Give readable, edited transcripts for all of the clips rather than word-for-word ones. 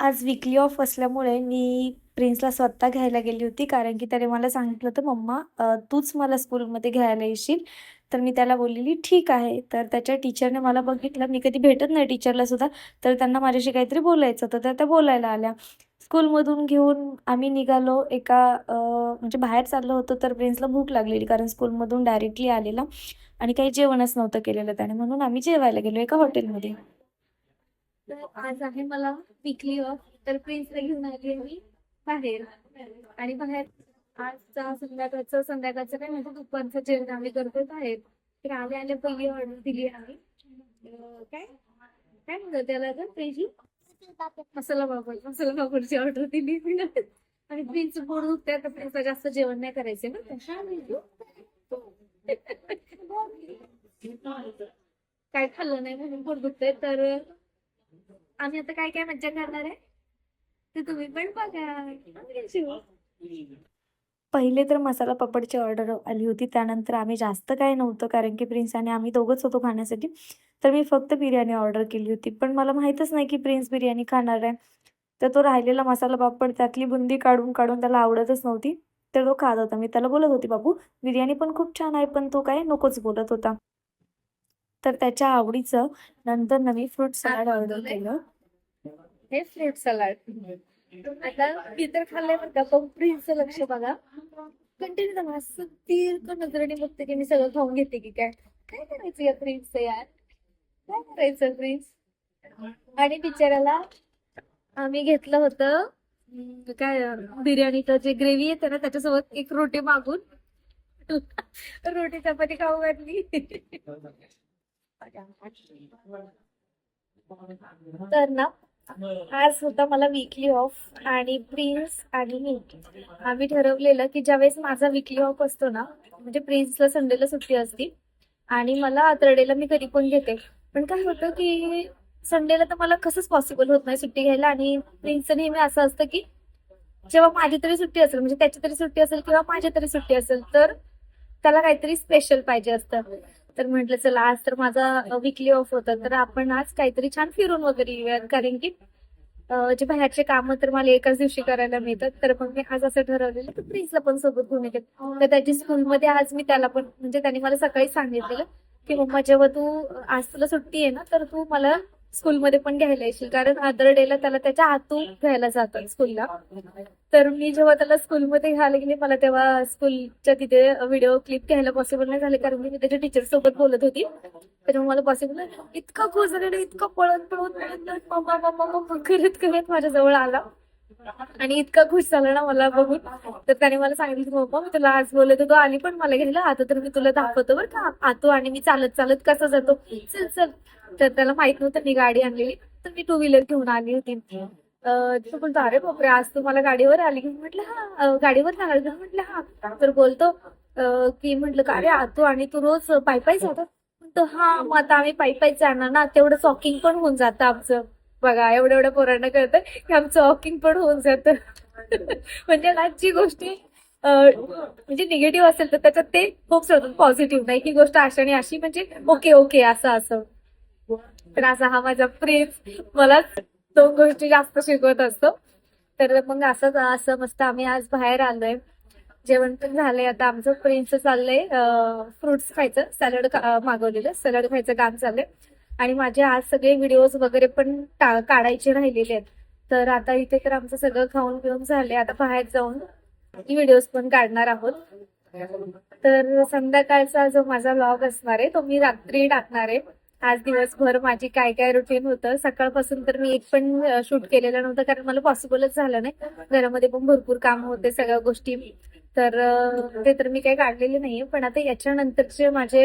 आज weekly off असल्यामुळे मी प्रिन्सला स्वतः घ्यायला गेली होती. कारण की त्याने मला सांगितलं होतं, "मम्मा तूच मला स्कूलमध्ये घ्यायला येशील." तर मी त्याला बोललेली, "ठीक आहे." तर त्याच्या टीचरने मला बघितलं. मी कधी भेटत नाही टीचरला सुद्धा. तर त्यांना माझ्याशी काहीतरी बोलायचं होतं, तर त्या बोलायला आल्या. स्कूलमधून घेऊन आम्ही निघालो म्हणजे बाहेर चाललो होतो, तर प्रिन्सला भूक लागलेली. कारण स्कूलमधून डायरेक्टली आलेला आणि काही जेवणच नव्हतं केलेलं त्याने. म्हणून आम्ही जेवायला गेलो एका हॉटेलमध्ये. तर आज आहे मला वीकली ऑफ. तर प्रिन्सला घेऊन आली आहे मी बाहेर. आणि बाहेर आजचा संध्याकाळचं काय म्हणजे दुपारचं जेवण आम्ही करतो बाहेर. तर आले आले पहिली ऑर्डर दिली आम्ही. काय काय म्हणतात त्याला ग त्याची मसाला पापडची ऑर्डर दिली मी. आणि प्रिन्स पोट दुखते, आता प्रिन्सला जास्त जेवण नाही करायचे ना काय खाल्लं नाही म्हणून पोट दुखतंय. तर आम्ही आता काय काय मज्जा करणार आहे ते तुम्ही पण बघा. आणि शिव. पहिले तर मसाला पापडची ऑर्डर आली होती. त्यानंतर आम्ही जास्त काही नव्हतं कारण की प्रिन्स आणि आम्ही दोघंच होतो खाण्यासाठी. तर मी फक्त बिर्याणी ऑर्डर केली होती. पण मला माहीतच नाही की प्रिन्स बिर्याणी खाणार आहे. तर तो राहिलेला मसाला पापड त्यातली बुंदी काढून त्याला आवडतच नव्हती. तर तो खात होता. मी त्याला बोलत होती, "बाबू बिर्याणी पण खूप छान आहे." पण तो काय नकोच बोलत होता. तर त्याच्या आवडीचं नंतर मी फ्रूट सलाड ऑर्डर केलं. हे फ्रूट सलाड. आता मी तर खाल्लंय बरं का, पण प्रिन्सचं लक्ष बघा. कंटिन्यू त्यांना असं तीर्थ नजरेने बघते की मी सगळं खाऊन घेते की काय. काय करायचं या प्रिन्सचं यार, काय करायचं प्रिन्स. आणि बिचाऱ्याला आम्ही घेतलं होतं काय बिर्याणीचं जे ग्रेव्ही येते ना त्याच्यासोबत एक रोटी मागून रोटी चपाती खाऊ घातली. तर ना आज होता मला वीकली ऑफ आणि प्रिन्स आणि मी आम्ही ठरवलेलं की ज्यावेळेस माझा वीकली ऑफ असतो ना, म्हणजे प्रिन्सला संडेला सुट्टी असती आणि मला आतरडेला मी कधी पण घेते. पण काय होतं की संडेला तर मला कसंच पॉसिबल होत नाही सुट्टी घ्यायला. आणि प्रिन्सचं नेहमी असं असतं की जेव्हा माझी तरी सुट्टी असेल, म्हणजे त्याची तरी सुट्टी असेल किंवा माझी तरी सुट्टी असेल, तर त्याला काहीतरी स्पेशल पाहिजे असतं. तर म्हटलं चला आज तर माझा वीकली ऑफ होता, तर आपण आज काहीतरी छान फिरून वगैरे येऊया. कारण की जे बाहेरचे काम तर मला एकाच दिवशी करायला मिळतात. तर मग मी आज असं ठरवलेलं की प्रिन्सला पण सोबत घेऊन येते. तर त्याची स्कूलमध्ये आज मी त्याला पण, म्हणजे त्याने मला सकाळी सांगितलेलं की मम्मा जेव्हा तू आज तुला सुट्टी आहे ना, तर तू मला स्कूलमध्ये पण घ्यायला येशील. कारण अदर डेला त्याला त्याच्या हातून घ्यायला जातात स्कूलला. तर मी जेव्हा त्याला स्कूलमध्ये घ्यायला गेले, मला तेव्हा स्कूलच्या तिथे व्हिडिओ क्लिप घ्यायला पॉसिबल नाही झाले, कारण मी त्याच्या टीचर सोबत बोलत होती. त्याच्यामुळे मला पॉसिबल नाही. इतका खुश झालेला, इतकं पळत मम्मा मम्मा मम्मा करत करत माझ्या जवळ आला. आणि इतका खुश झाला ना मला बघून. तर त्याने मला सांगितलं की मम्मा मी तुला आज बोलत होतो, आली पण मला घ्यायला. आता तर मी तुला दाखवतो बरं का आतो, आणि मी चालत चालत कसा जातो, चल चल. तर त्याला माहित नव्हतं मी गाडी आणलेली, तर मी टू व्हीलर घेऊन आली होती. तो बोलतो अरे बापरे, आज तू मला गाडीवर आली घेऊन. म्हटलं हा, गाडीवर जाणार का? म्हटलं हा. तर बोलतो की म्हटलं का अरे आतो, आणि तू रोज पायी पायी जातो? म्हणतो हा, मग आता आम्ही पायी पायीच जाणार ना, तेवढं वॉकिंग पण होऊन जातं आमचं. बघा एवढ्या एवढ्या पोरांना कळतं की आमचं वॉकिंग पण होऊन जातं. म्हणजे ना जी गोष्टी म्हणजे निगेटिव्ह असेल तर त्याच्यात ते खूप सोडून पॉझिटिव्ह, नाही ही गोष्ट अशा आणि अशी, म्हणजे ओके ओके असं असं. तर असा हा माझा प्रिन्स मला दोन गोष्टी जास्त शिकवत असतो. तर मग असंच असं मस्त आम्ही आज बाहेर आलोय. जेवण पण झालंय. आता आमचं प्रिन्स चाललंय फ्रुट्स खायचं, सॅलड मागवलेलं, सॅलड खायचं काम चाललंय. आणि माझे आज सगळे व्हिडिओज वगैरे पण काढायचे राहिलेले आहेत. तर आता इथे तर आमचं सगळं खाऊन पिऊन झालंय. आता बाहेर जाऊन व्हिडिओज पण काढणार आहोत. तर संध्याकाळचा जो माझा व्लॉग असणार आहे तो मी रात्री टाकणार आहे. आज दिवसभर माझी काय काय रुटीन होतं, सकाळपासून तर मी एक पण शूट केलेलं नव्हतं, कारण मला पॉसिबलच झालं नाही. घरामध्ये पण भरपूर काम होते, सगळ्या गोष्टी. तर ते तर मी काही काढलेले नाहीये. पण आता याच्यानंतरचे माझे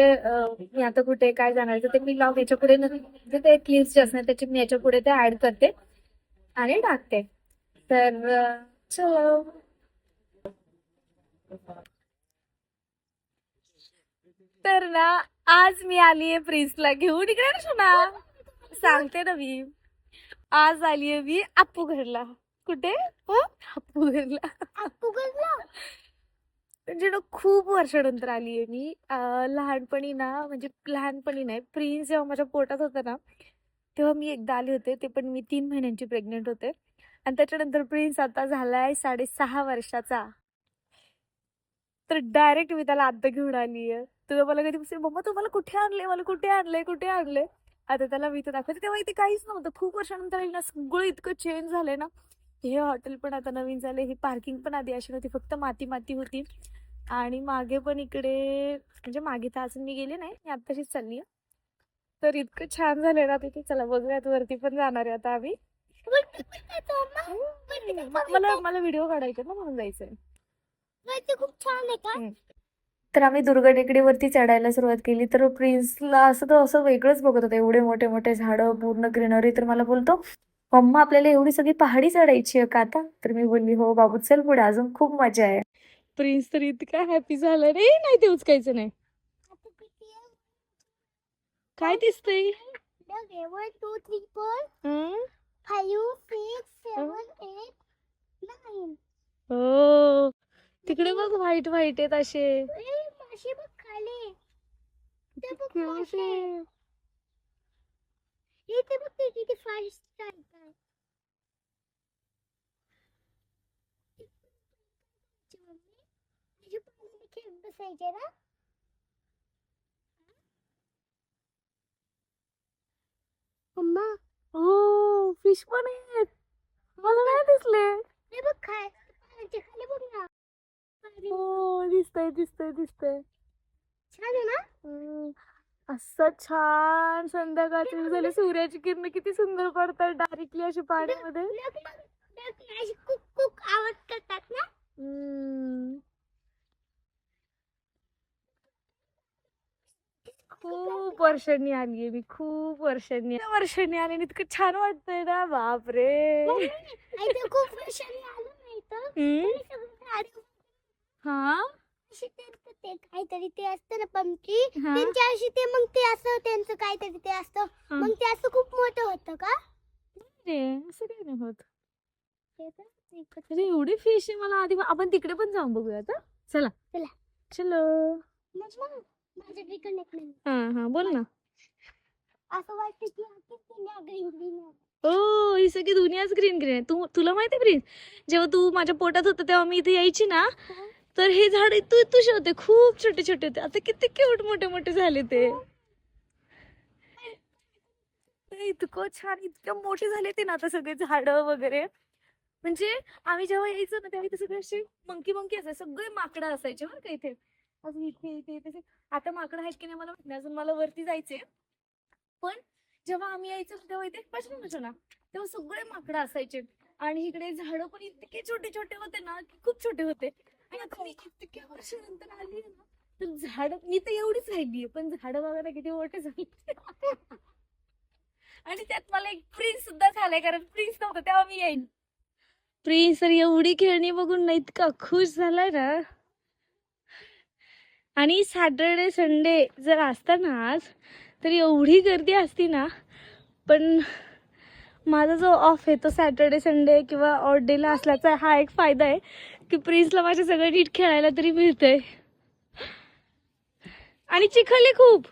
मी आता कुठे काय जाणार ते मी व्लॉग याच्या पुढे म्हणजे ते क्लिप्स जे असणार त्याचे मी याच्या पुढे ते ऍड करते आणि टाकते. तर चलो. तर ना आज मी आलीये प्रिन्सला घेऊन. इकडे ना ना सांगते ना मी. आज आलीये मी अप्पू घरला. कुठे? अप्पू घरला. अप्पू घरला म्हणजे ना खूप वर्षानंतर आलीये मी. लहानपणी ना, म्हणजे लहानपणी नाही, प्रिन्स जेव्हा माझ्या पोटात होता ना तेव्हा मी एकदा आले होते. ते पण मी 3 महिन्यांची प्रेग्नेंट होते. आणि त्याच्यानंतर प्रिन्स आता झालाय 6.5 वर्षाचा. तर डायरेक्ट मी त्याला आता घेऊन आली आहे. तुला मला कधी म्हणते, मम्मा तुम्हाला कुठे आणले, मला कुठे आणलंय, कुठे आणलंय. आता त्याला मी तर दाखवते. तेव्हा इथे काहीच नव्हतं. खूप वर्षानंतर ना सगळं इतकं चेंज झालंय ना. हे हॉटेल पण आता नवीन झाले, ही पार्किंग पण आधी अशी नव्हती, फक्त माती माती होती. आणि मागे पण इकडे, म्हणजे मागे तर अजून मी गेले नाही, मी आत्ताशीच चालली आहे. तर इतकं छान झालंय ना तिथे. चला बघूयात, वरती पण जाणार आहे आता आम्ही. मला मला व्हिडिओ काढायचे ना, म्हणून जायचंय. खूप छान आहे का? तर आम्ही दुर्ग टेकडीवरती चढायला सुरुवात केली. तर प्रिन्सला असं तो असं वेगळंच बघत होता, एवढे मोठे मोठे झाडं, पूर्ण ग्रीनरी. तर मला बोलतो, मम्मा आपल्याला एवढी सगळी पहाडी चढायची आहे का आता? तर मी बोलली, हो बाबू चल पुढे, अजून खूप मजा आहे. प्रिन्स तर इतका हॅपी झाला रे. नाही ते उचकायचं नाही. काय दिसतंय? 1 2 3 4 हं? 5 6 7 8 9. हो, तिकडे बघ व्हाईट व्हाईट आहेत असे. मासे बघ खाली. ते बघ Cute मासे. आहे. इथे बघ ते किती फास्ट चालतात. तुझ्या पाण्याने खेळत बसायचे ना? मम्मा हो, फिश पण आहेत. मला नाही दिसले. हे बघ काय पाण्याच्या खाली बघ ना. हो, दिसतंय दिसतंय दिसतंय. छान आहे ना? असं छान संध्याकाळची झाली, सूर्याची किरण किती सुंदर पडतात डायरेक्टली अशी पाण्यामध्ये. अशी कुक कुक आवाज करतात ना? खूप वर्षांनी आलीये मी, खूप वर्षांनी आले आणि इतकं छान वाटतंय ना, बापरे. इथे खूप वर्षांनी आलो नाही तर हम्म. तरी सगळं झाडं हा अशी त्यांचं ते काहीतरी ते असतं ना पंक्ती, हा. त्यांच्या अशी ते मग ते असं त्यांचं काहीतरी ते असतं, हा. मग ते असं खूप मोठं होतं का? रे, असं काही नाही होत. ते तर एकच. अरे एवढी फिश आहे, मला आधी आपण तिकडे पण जाऊन बघूया आता. चला चला. चलो. मम्मा माझ्याकडे कनेक्ट नाही. हा हा, बोल ना. असं वाटतं की आखी दुनिया ग्रीन ग्रीन आहे. ओ, ही सगळी दुनियाच ग्रीन ग्रीन आहे. तुला माहिती आहे प्रिन्स, जेव्हा तू माझ्या पोटात होता तेव्हा मी इथे यायची ना, तर हे झाड तुझे होते, खूप छोटे छोटे होते. आता किती क्यूट मोठे मोठे झाले ते. इतकं छान, इतके मोठे झाले ते ना आता सगळे झाड वगैरे. म्हणजे आम्ही जेव्हा यायचो ना तेव्हा इथे सगळे असे मंकी मंकी असायचे, सगळे माकडं असायचे बरं का इथे. अजून इथे इथे इथे आता माकडं आहेत की नाही मला माहित नाही, अजून मला वरती जायचे. पण जेव्हा आम्ही यायचो तेव्हा इथे बसलो ना, तेव्हा सगळे माकडं असायचे. आणि इकडे झाडं पण इतके छोटे छोटे होते ना, की खूप छोटे होते. आणि आता मी इतक्या वर्षानंतर आली ना, तर झाड मी तर एवढीच राहिलीये, पण झाडं बघायला किती मोठे झाले. आणि त्यात मला एक प्रिन्स सुद्धा झालाय, कारण प्रिन्स नव्हता तेव्हा मी येईन. प्रिन्स तर एवढी खेळणी बघून ना इतका खुश झालाय ना. आणि सॅटर्डे संडे जर असता ना आज, तर एवढी गर्दी असती ना. पण माझा जो ऑफ आहे तो सॅटर्डे संडे किंवा ऑड डेला असल्याचा हा एक फायदा आहे की प्रिन्सला माझ्या सगळं नीट खेळायला तरी मिळतंय. आणि चिखल आहे खूप.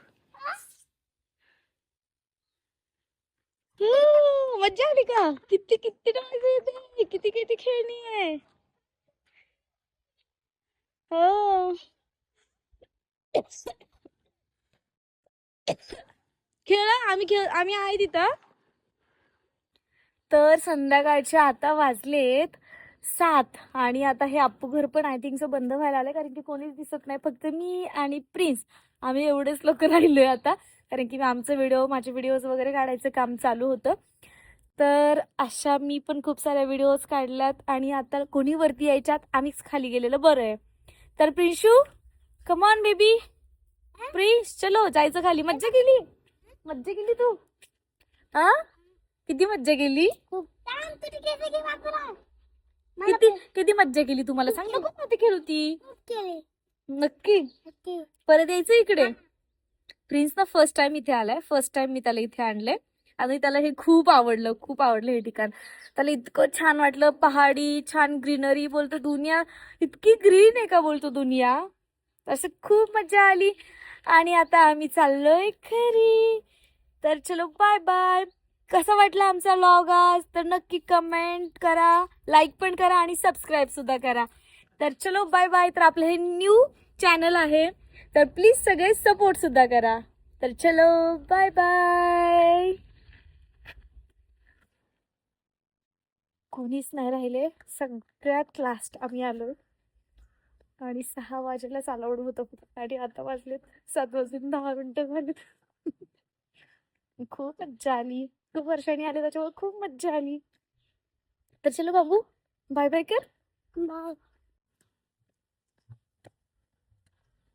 मज्जा आली का? किती किती मजा येते, किती किती खेळणी आहे. हो, आम्ही आहे तिथं. तर संध्याकाळचे आता वाजलेत 7 आणि आता हे अप्पू घर पण आय थिंक सो बंद व्हायला आलंय, कारण की कोणीच दिसत नाही, फक्त मी आणि प्रिन्स आम्ही एवढेच लोक राहिलोय आता. कारण की माझे व्हिडिओज वगैरे काढायचं काम चालू होतं. तर अशा मी पण खूप साऱ्या व्हिडिओज काढल्यात आणि आता कोणी वरती यायच्यात, आम्हीच खाली गेलेलं बरं आहे. तर प्रिन्शू, कम ऑन बेबी. प्रिन्स चलो जायचं खाली. मज्जा केली तू? हा, किती मज्जा केली? किती किती मज्जा केली तू, मला सांग नको मध्ये खेळती. नक्की परत यायचं इकडे. प्रिन्स ना फर्स्ट टाइम इथे आलाय, फर्स्ट टाइम मी त्याला इथे आणलंय आणि त्याला हे खूप आवडलं हे ठिकाण. त्याला इतकं छान वाटलं, पहाडी छान ग्रीनरी, बोलतो दुनिया इतकी ग्रीन आहे का, बोलतो दुनिया. असं खूप मज्जा आली. आणि आता आम्ही चाललोय घरी. तर चलो बाय बाय. कसा वाटला आमचा व्लॉग आज, तर नक्की कमेंट करा, लाईक पण करा आणि सबस्क्राईब सुद्धा करा. तर चलो बाय बाय. तर आपलं हे न्यू चॅनल आहे, तर प्लीज सगळे सपोर्ट सुद्धा करा. तर चलो बाय बाय. कोणीच नाही राहिले, सगळ्यात लास्ट आम्ही आलो आणि 6 वाजेलाच अलाउड होतं आणि आता वाजलेत 7 वाजून 10 मिनिटं झालीत. खूप मज्जा आली. खूप वर्षांनी आले त्याच्यामुळे खूप मज्जा आली. तर चलो बाबू, बाय बाय कर. बाय.